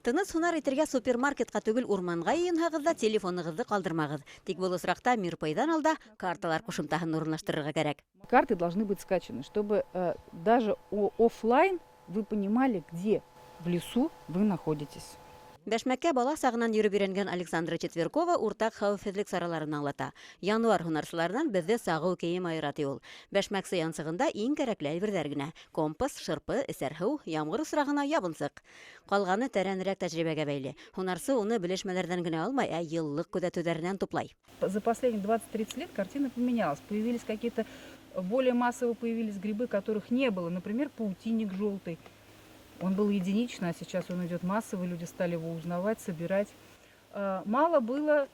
Тыныс һунар итергә супермаркетка түгел урманга йыйынһагыз да телефоныгызды калдырмагыз. Тик был осракта Мирпайдан алда карталар кушымтаһын урынлаштырырга кирәк. Карты должны быть скачаны, чтобы даже оффлайн вы понимали, где в лесу вы находитесь. Бәшмәккә бала сагыннан йөреп өйрәнгән Александра Четверкова уртак хәвефсезлек сараларын аңлата. Януар һунарчыларынан бездә сагу кейем айраты ул. Бәшмәксе янсыгында иң кирәкле әйберләр генә: компас, шырпы, эсәрһү, ямгыр усрагына ябынсык. Калганы тәрәнрәк тәҗрибәгә бәйле. Һунарчы уны белешмәләрдән генә алмай, йыллык күзәтүләреннән туплай. За последние 20-30 лет картина поменялась. Появились какие-то более массово появились грибы, которых не было. Например, паутинник желтый. Он был единичный, а сейчас он идет массово, люди стали его узнавать, собирать. Мало было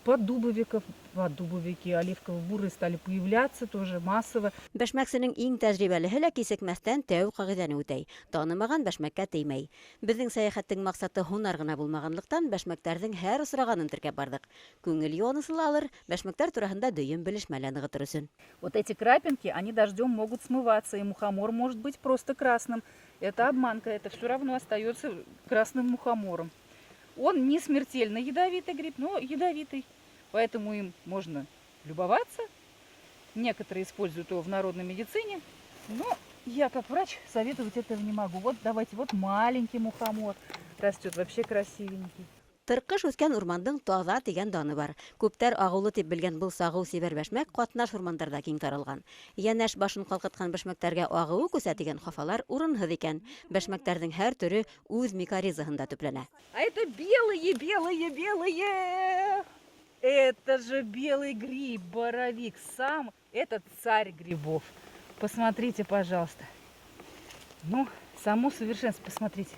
поддубовиков, оливковые буры стали появляться тоже массово. Бәшмәксенең иң тәҗрибәлеһе лә кисекмәстән тәү кагыйдәне үтәй. Танымаган бәшмәккә теймәй. Безнең сәяхәттең максаты һунар гына булмаганлыктан бәшмәктәрнең һәр осраганын теркәп бардык. Күңел юанысылы алыр, бәшмәктәр турында дөйем белешмәләр ныгытыр өчен. Вот эти крапинки, они дождем могут смываться, и мухомор может быть просто красным. Это обманка, это все равно остается красным мухомором. Он не смертельно ядовитый гриб, но ядовитый. Поэтому им можно любоваться. Некоторые используют его в народной медицине. Но я как врач советовать этого не могу. Вот давайте, вот маленький мухомор растет, вообще красивенький. Тыркыш үскән урмандың таза дигән даны бар. Күптәр агулы дип белгән был сагу сибәр бәшмәк катнаш урмандарда киң таралган. Янәш башын калкыткан бәшмәктәргә агыу күсә дигән хафалар урынһыз икән. Бәшмәктәрнең һәр түре үз микоризаһында төпләнә. А это белые, белые, белые! Это же белый гриб, боровик. Сам это царь грибов. Посмотрите, пожалуйста. Ну, само совершенство, посмотрите.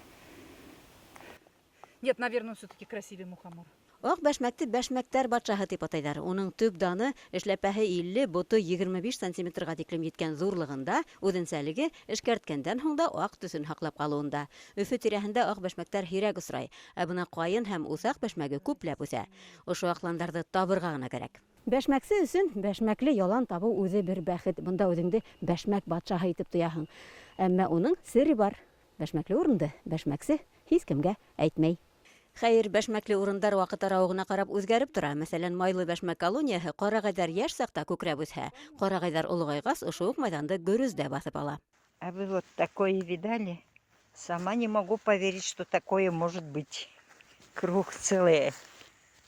Нет, наверное, он все-таки красивее мухомор. Ак бәшмәкте бәшмәктәр батшаһы дип атайлар. Уның төп даны эшләпәһе 50, боты 25 сантиметрга тиклем йеткән зурлыгында, үзенчәлеге эшкәрткәндән һуң да ак төсен һаклап калуында. Өфе тирәһендә ак бәшмәктәр һирәк осрай, ә бына каен һәм усак бәшмәге күпләп үсә. Ошо акланнарны табырга гына кирәк. Бәшмәксе өчен бәшмәкле ялан табу үзе бер бәхет. Бунда үзеңде бәшмәк батшаһы итеп тояһың. Әмма уның сире бар. Бәшмәкле урынды бәшмәксе һич кемгә әйтмәй. Хәер, бәшмәкле урындар вакыт араугына карап үзгәреп тора. Мәсәлән, майлы бәшмәк колонияһы Карагайдар яшь сакта күкрәп үсә. Карагайдар олыгайгас ошо ук майданды гөрүздә басып ала. А вы вот такое видали? Сама не могу поверить, что такое может быть. Круг целый.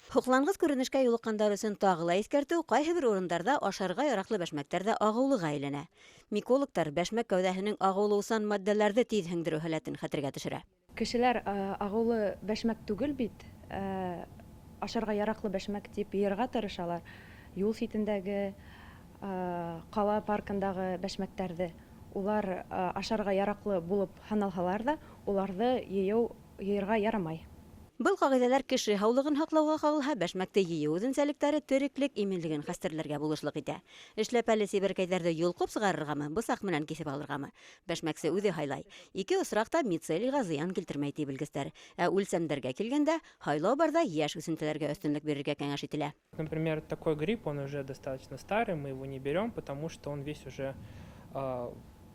Хуклангыз күренешкә юлыккандар өчен тагыла искәртү, кайсы бер урындарда ашарга яраклы бәшмәктәр дә агулыга әйләнә. Микологтар бәшмәк кәүдәһенең агулусан маддәләрде тиз һеңдерү һәләтен хәтергә төшерә. Кешеләр агулы бәшмәк түгел бит, ашарга яраклы бәшмәк дип йырга тырышалар. Юл ситендәге, кала паркындагы бәшмәктәрде улар ашарга яраклы булып һаналһалар да, уларны йырга ярамай. Был кагыйдәләр кеше һаулыгын һаклауга кагылһа, бәшмәкте йыю үзенчәлектәре тереклек иминлеген хәстерләргә булышлык итә. Эшләпәле сибәркәйдәрде йолкып сыгарыргамы, бысак менән кисеп алыргамы? Бәшмәксе үзе хайлай. Ике осракта мицелийга зыян килтермәй ди белгечләр. Ә үлсәмдәргә килгәндә, хайлау барда яшь үсентеләргә өстенлек бирергә кәңәш ителә. Например, такой гриб, он уже достаточно старый, мы его не берем, потому что он весь уже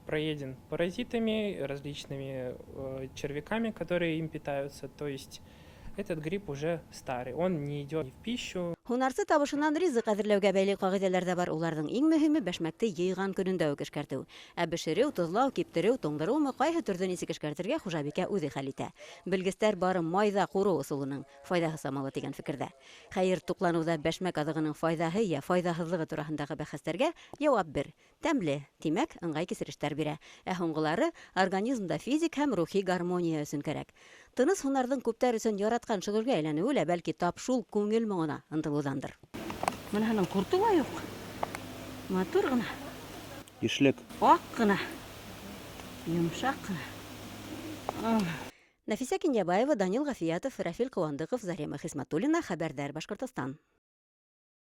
проеден паразитами, различными червяками, которые им питаются. То есть этот гриб уже старый, он не идет в пищу. Һунарчы табышыннан ризык әзерләүгә бәйле кагыйдәләр дә бар. Уларның иң мөһиме бәшмәкте йыйган көнендә үк эшкәртү. Ә бешерү, тозлау, киптерү, тоңдыруымы кайсы төрдә ничек эшкәртергә хуҗабикә үзе хәл итә. Белгечләр бары майда куру усулының файдаһы самалы дигән фикердә. Хәер, туклануда бәшмәк адыгының файдаһы я файдаһызлыгы турысындагы бәхәсләргә җавап бир. Тәмле, тимәк, ыңгай кисерештәр бирә. Ә һуңгылары организмда физик һәм рухи гармония өчен кирәк. Тыныс һунарның күптәр өчен яраткан шөгыльгә әйләнүе лә бәлки тап шул күңел моңына ынтылудандыр. Менә курты ла юк. Матур гына. Ишлек. Ак кына. Йомшак кына. Нафиса Кинябаева, Данил Гафиятов, Рафил Куандыков, Зарема Хисматуллина, Хәбәрдар, Башкортстан.